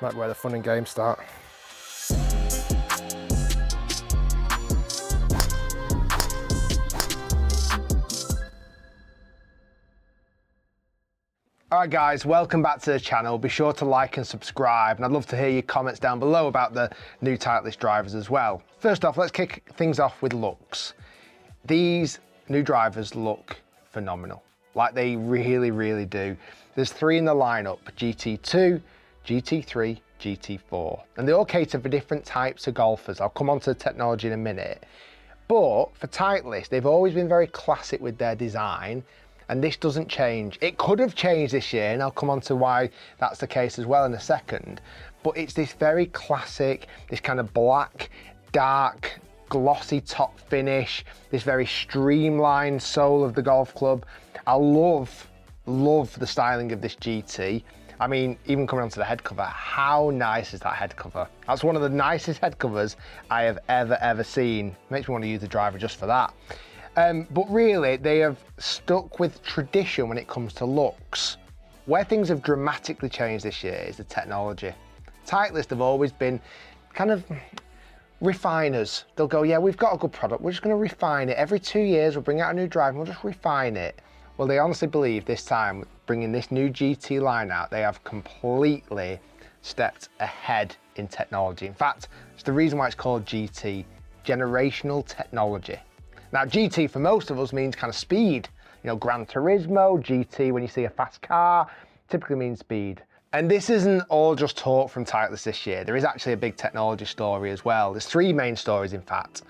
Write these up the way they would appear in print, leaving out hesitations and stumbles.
It's like where the fun and games start. Alright guys, welcome back to the channel. Be sure to like and subscribe, and I'd love to hear your comments down below about the new Titleist drivers as well. First off, let's kick things off with looks. These new drivers look phenomenal, like they really do. There's 3 in the lineup: GT2, GT3, GT4, and they all cater for different types of golfers. I'll come on to the technology in a minute. But for Titleist, they've always been very classic with their design, and this doesn't change. It could have changed this year, and I'll come on to why that's the case as well in a second. But it's this very classic, this kind of black, dark, glossy top finish, this very streamlined sole of the golf club. I love the styling of this GT. I mean, even coming onto the head cover, how nice is that head cover? That's one of the nicest head covers I have ever seen. Makes me want to use the driver just for that. But really, they have stuck with tradition when it comes to looks. Where things have dramatically changed this year is the technology. Titleist have always been kind of refiners. They'll go, yeah, we've got a good product, we're just going to refine it. Every 2 years, we'll bring out a new driver, we'll just refine it. Well, they honestly believe this time, bringing this new GT line out, they have completely stepped ahead in technology. In fact, it's the reason why it's called GT, generational technology. Now, GT for most of us means kind of speed. You know, Gran Turismo, GT, when you see a fast car, typically means speed. And this isn't all just talk from Titleist this year. There is actually a big technology story as well. There's 3 main stories, in fact.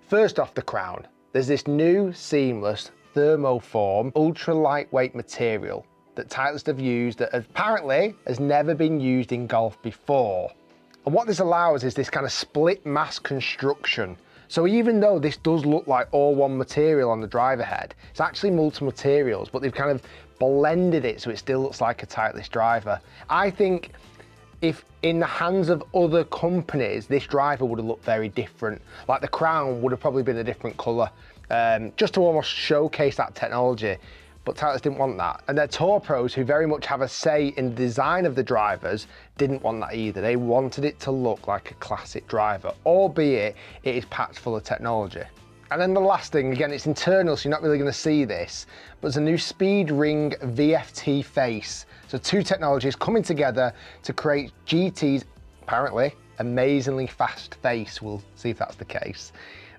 First off, the crown. There's this new seamless thermoform, ultra lightweight material that Titleist have used that apparently has never been used in golf before. And what this allows is this kind of split mass construction. So even though this does look like all one material on the driver head, it's actually multiple materials, but they've kind of blended it so it still looks like a Titleist driver. I think if in the hands of other companies, this driver would have looked very different. Like the crown would have probably been a different colour, just to almost showcase that technology. But Titleist didn't want that. And their tour pros, who very much have a say in the design of the drivers, didn't want that either. They wanted it to look like a classic driver, albeit it is packed full of technology. And then the last thing, again, it's internal, so you're not really going to see this, but there's a new Speed Ring VFT face. So 2 technologies coming together to create GT's, apparently, amazingly fast face. We'll see if that's the case.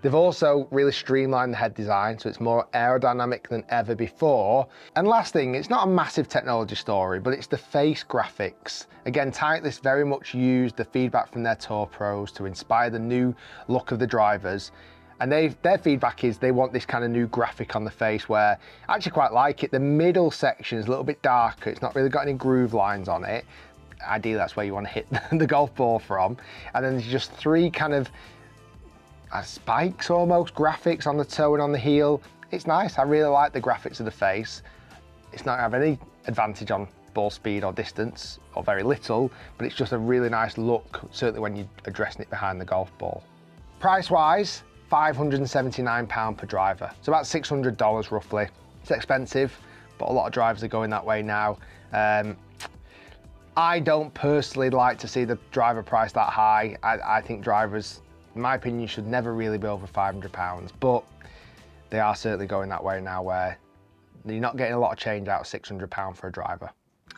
They've also really streamlined the head design, so it's more aerodynamic than ever before. And last thing, it's not a massive technology story, but it's the face graphics. Again, Titleist very much used the feedback from their tour pros to inspire the new look of the drivers. And their feedback is they want this kind of new graphic on the face where I actually quite like it. The middle section is a little bit darker. It's not really got any groove lines on it. Ideally, that's where you want to hit the golf ball from. And then there's just 3 kind of spikes almost, graphics on the toe and on the heel. It's nice. I really like the graphics of the face. It's not have any advantage on ball speed or distance, or very little, but it's just a really nice look, certainly when you're addressing it behind the golf ball. Price wise, £579 per driver, so about $600 roughly. It's expensive, but a lot of drivers are going that way now. I don't personally like to see the driver price that high. I think drivers, in my opinion, should never really be over £500, but they are certainly going that way now where you're not getting a lot of change out of £600 for a driver.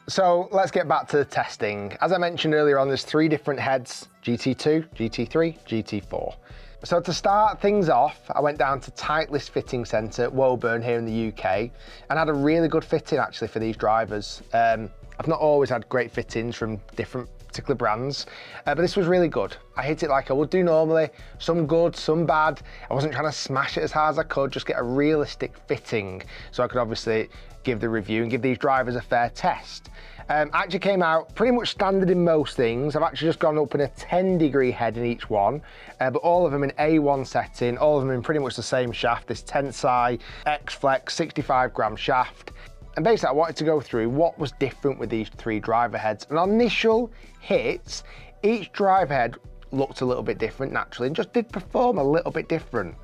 So let's get back to the testing. As I mentioned earlier on, there's 3 different heads: GT2, GT3, GT4. So to start things off, I went down to Titleist Fitting Centre at Woburn here in the UK and had a really good fitting actually for these drivers. I've not always had great fittings from different particular brands, but this was really good. I hit it like I would do normally, some good, some bad. I wasn't trying to smash it as hard as I could, just get a realistic fitting so I could obviously give the review and give these drivers a fair test. Actually came out pretty much standard in most things. I've actually just gone up in a 10-degree head in each one, but all of them in A1 setting, all of them in pretty much the same shaft, this Tensai X-Flex 65-gram shaft. And basically I wanted to go through what was different with these 3 driver heads. And on initial hits, each driver head looked a little bit different naturally and just did perform a little bit different.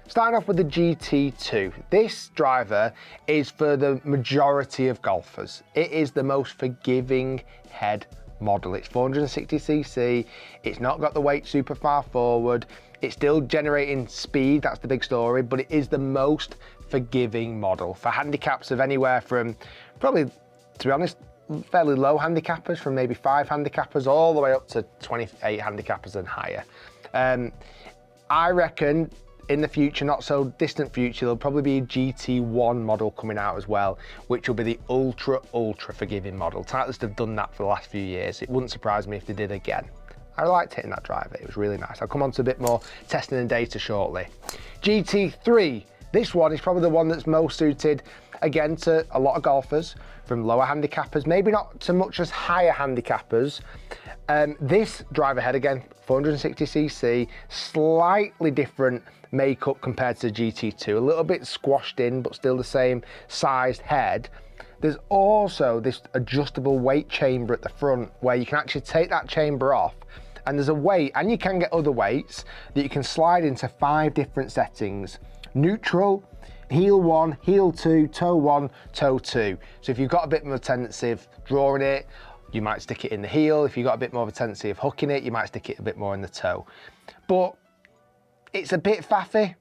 Starting off with the GT2, this driver is for the majority of golfers. It is the most forgiving head model. It's 460cc, it's not got the weight super far forward, it's still generating speed, that's the big story, but it is the most forgiving model for handicaps of anywhere from, probably, to be honest, fairly low handicappers, from maybe 5 handicappers all the way up to 28 handicappers and higher. I reckon in the future, not so distant future, there'll probably be a GT1 model coming out as well, which will be the ultra forgiving model. Titleist have done that for the last few years. It wouldn't surprise me if they did again. I liked hitting that driver, it was really nice. I'll come on to a bit more testing and data shortly. GT3, this one is probably the one that's most suited, again, to a lot of golfers, from lower handicappers, maybe not so much as higher handicappers. This driver head, again, 460cc, slightly different makeup compared to the GT2, a little bit squashed in, but still the same sized head. There's also this adjustable weight chamber at the front where you can actually take that chamber off, and there's a weight, and you can get other weights that you can slide into 5 different settings. Neutral, heel 1, heel 2, toe 1, toe 2. So if you've got a bit more tendency of drawing it, you might stick it in the heel. If you've got a bit more of a tendency of hooking it, you might stick it a bit more in the toe. But it's a bit faffy.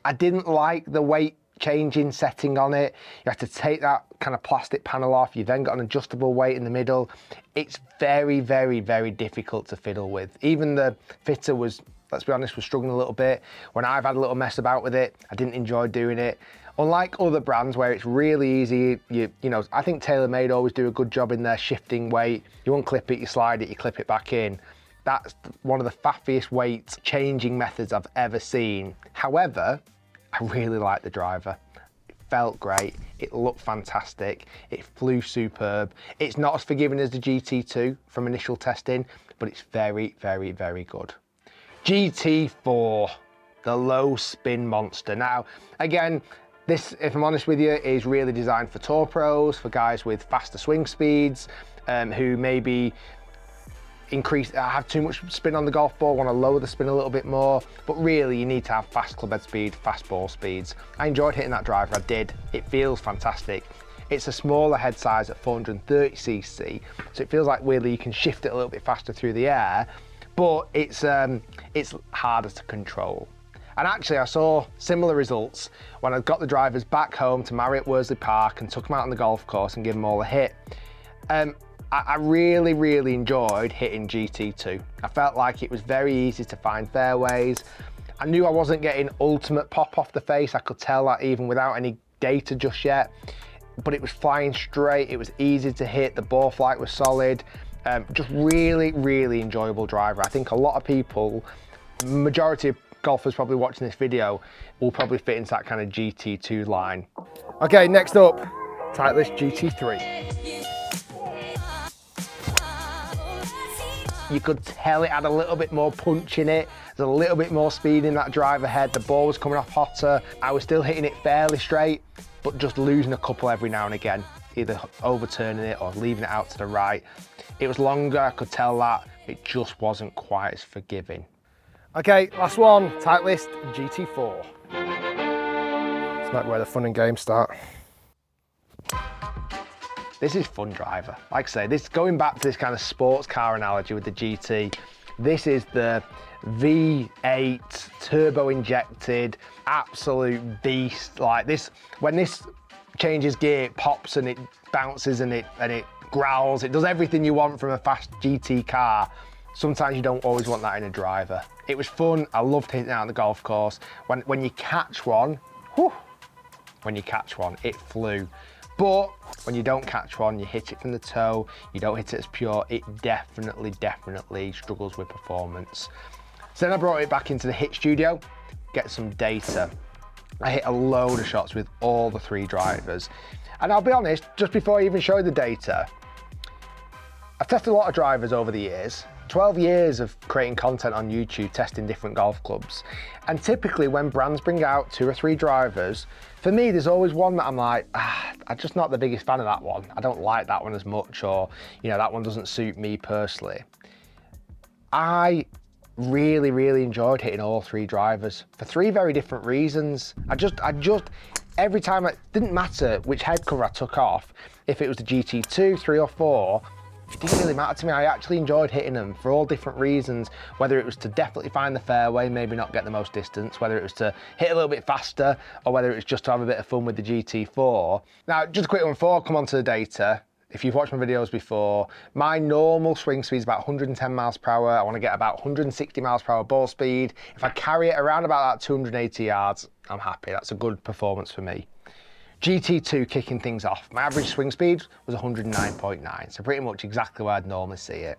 I didn't like the weight changing setting on it. You have to take that kind of plastic panel off. You then got an adjustable weight in the middle. It's very, very, very difficult to fiddle with. Even the fitter was, let's be honest, was struggling a little bit. When I've had a little mess about with it, I didn't enjoy doing it. Unlike other brands where it's really easy, you know, I think TaylorMade always do a good job in their shifting weight. You unclip it, you slide it, you clip it back in. That's one of the faffiest weight changing methods I've ever seen. However, I really like the driver. It felt great, it looked fantastic, it flew superb. It's not as forgiving as the GT2 from initial testing, but it's very, very, very good. GT4, the low spin monster. Now, again, this, if I'm honest with you, is really designed for tour pros, for guys with faster swing speeds, who maybe have too much spin on the golf ball, want to lower the spin a little bit more, but really you need to have fast club head speed, fast ball speeds. I enjoyed hitting that driver, I did. It feels fantastic. It's a smaller head size at 430cc, so it feels like weirdly you can shift it a little bit faster through the air, but it's harder to control. And actually I saw similar results when I got the drivers back home to Marriott Worsley Park and took them out on the golf course and gave them all a hit. I really, really enjoyed hitting GT2. I felt like it was very easy to find fairways. I knew I wasn't getting ultimate pop off the face. I could tell that even without any data just yet, but it was flying straight. It was easy to hit. The ball flight was solid. Just really, really enjoyable driver. I think a lot of people, majority of golfers probably watching this video, will probably fit into that kind of GT2 line. Okay, next up, Titleist GT3. You could tell it had a little bit more punch in it. There's a little bit more speed in that driver head. The ball was coming off hotter. I was still hitting it fairly straight, but just losing a couple every now and again, either overturning it or leaving it out to the right. It was longer, I could tell that. It just wasn't quite as forgiving. Okay, last one, Titleist GT4. It's not where the fun and games start. This is fun driver. Like I say, this going back to this kind of sports car analogy with the GT, this is the V8 turbo injected absolute beast. Like this, when this changes gear, it pops and it bounces and it growls. It does everything you want from a fast GT car. Sometimes you don't always want that in a driver. It was fun. I loved hitting it out on the golf course. When you catch one, whew, when you catch one, it flew. But when you don't catch one, you hit it from the toe, you don't hit it as pure, it definitely struggles with performance. So then I brought it back into the hit studio, get some data. I hit a load of shots with all the 3 drivers. And I'll be honest, just before I even show you the data, I've tested a lot of drivers over the years. 12 years of creating content on YouTube, testing different golf clubs. And typically when brands bring out 2 or 3 drivers, for me, there's always one that I'm like, I'm just not the biggest fan of that one. I don't like that one as much, or, you know, that one doesn't suit me personally. I really, really enjoyed hitting all 3 drivers for 3 very different reasons. I just, every time, it didn't matter which head cover I took off, if it was the GT2, 3 or 4, it didn't really matter to me. I actually enjoyed hitting them for all different reasons, whether it was to definitely find the fairway, maybe not get the most distance, whether it was to hit a little bit faster, or whether it was just to have a bit of fun with the GT4. Now, just a quick one before I come on to the data. If you've watched my videos before, my normal swing speed is about 110 miles per hour. I want to get about 160 miles per hour ball speed. If I carry it around about that 280 yards, I'm happy. That's a good performance for me. GT2 kicking things off. My average swing speed was 109.9, so pretty much exactly where I'd normally see it.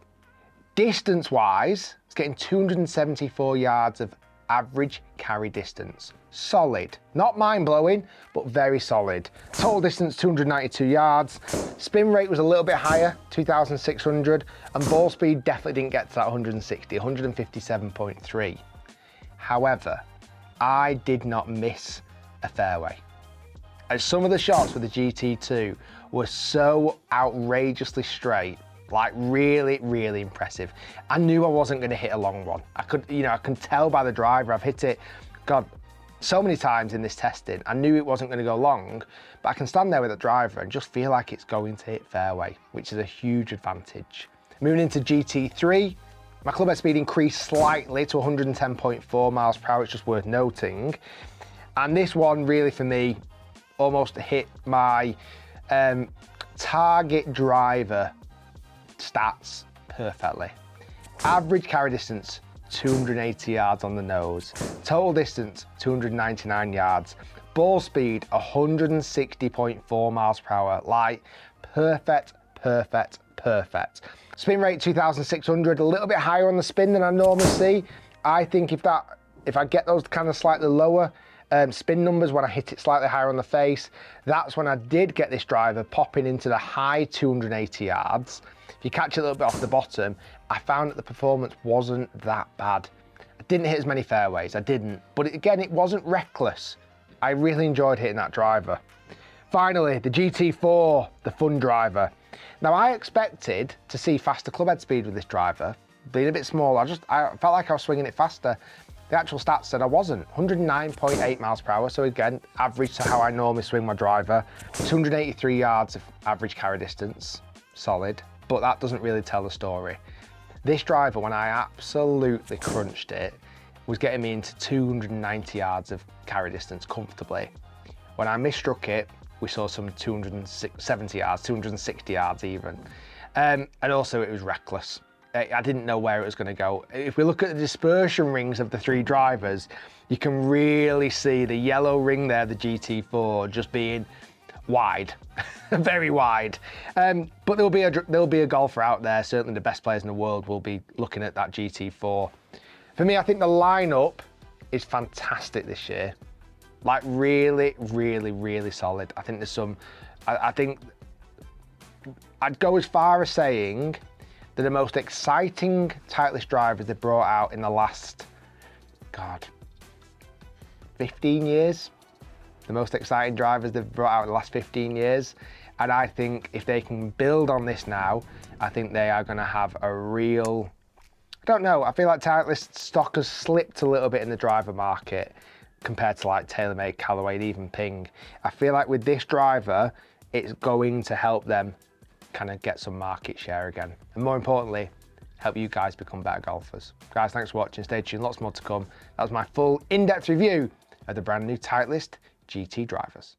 Distance-wise, it's getting 274 yards of average carry distance. Solid. Not mind-blowing, but very solid. Total distance, 292 yards. Spin rate was a little bit higher, 2,600, and ball speed definitely didn't get to that 160, 157.3. However, I did not miss a fairway. And some of the shots with the GT2 were so outrageously straight, like really, really impressive. I knew I wasn't going to hit a long one. I can tell by the driver. I've hit it, God, so many times in this testing. I knew it wasn't going to go long, but I can stand there with the driver and just feel like it's going to hit fairway, which is a huge advantage. Moving into GT3, my club head speed increased slightly to 110.4 miles per hour. It's just worth noting. And this one really for me almost hit my target driver stats perfectly. Average carry distance, 280 yards on the nose. Total distance, 299 yards. Ball speed, 160.4 miles per hour. Like, perfect, perfect, perfect. Spin rate, 2,600, a little bit higher on the spin than I normally see. I think if I get those kind of slightly lower spin numbers when I hit it slightly higher on the face, that's when I did get this driver popping into the high 280 yards. If you catch it a little bit off the bottom, I found that the performance wasn't that bad. I didn't hit as many fairways, I didn't, but again, it wasn't reckless. I really enjoyed hitting that driver. Finally, the GT4, the fun driver. Now, I expected to see faster club head speed with this driver, being a bit smaller. I felt like I was swinging it faster. The actual stats said I wasn't. 109.8 miles per hour, so again, average to how I normally swing my driver. 283 yards of average carry distance, solid, but that doesn't really tell the story. This driver, when I absolutely crunched it, was getting me into 290 yards of carry distance comfortably. When I misstruck it, we saw some 270 yards, 260 yards even. And also it was reckless. I didn't know where it was going to go. If we look at the dispersion rings of the three drivers, you can really see the yellow ring there, the GT4, just being wide, very wide. But there'll be a golfer out there, certainly the best players in the world will be looking at that GT4. For me, I think the lineup is fantastic this year. Like really, really, really solid. I think there's some, I think I'd go as far as saying they're the most exciting Titleist drivers they've brought out in the last, 15 years. The most exciting drivers they've brought out in the last 15 years. And I think if they can build on this now, I think they are going to have a real, I don't know, I feel like Titleist stock has slipped a little bit in the driver market compared to like TaylorMade, Callaway, and even Ping. I feel like with this driver, it's going to help them kind of get some market share again. And more importantly, help you guys become better golfers. Guys, thanks for watching. Stay tuned, lots more to come. That was my full in-depth review of the brand new Titleist GT drivers.